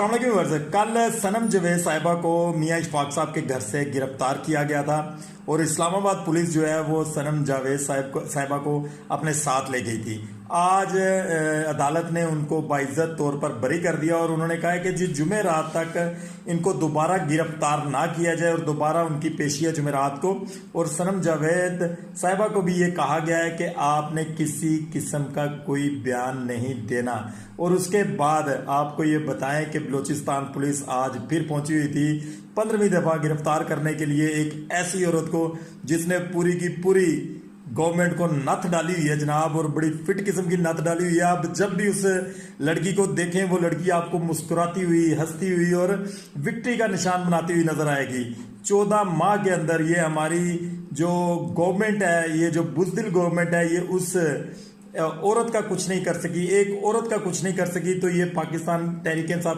अस्सलाम वालेकुम व्यूअर्स। कल सनम जवेद साहिबा को मियां इशफाक साहब के घर से गिरफ्तार किया गया था और इस्लामाबाद पुलिस जो है वो सनम जावेद साहिबा को अपने साथ ले गई थी। आज अदालत ने उनको बाइज्जत तौर पर बरी कर दिया और उन्होंने कहा है कि जी जुमेरात तक इनको दोबारा गिरफ्तार ना किया जाए और दोबारा उनकी पेशी है जुमेरात को। और सनम जावेद साहिबा को भी ये कहा गया है कि आपने किसी किस्म का कोई बयान नहीं देना। और उसके बाद आपको ये बताएं कि बलूचिस्तान पुलिस आज फिर पहुंची हुई थी 15वीं दफा गिरफ्तार करने के लिए एक ऐसी औरत को जिसने पूरी की पूरी गवर्नमेंट को नथ डाली हुई है जनाब, और बड़ी फिट किस्म की नथ डाली हुई है। आप जब भी उस लड़की को देखें वो लड़की आपको मुस्कुराती हुई, हंसती हुई और विक्ट्री का निशान बनाती हुई नजर आएगी। 14 माह के अंदर ये हमारी जो गवर्नमेंट है, ये जो बुज़दिल गवर्नमेंट है, ये उस औरत का कुछ नहीं कर सकी, एक औरत का कुछ नहीं कर सकी। तो ये पाकिस्तान तहरीक इंसाफ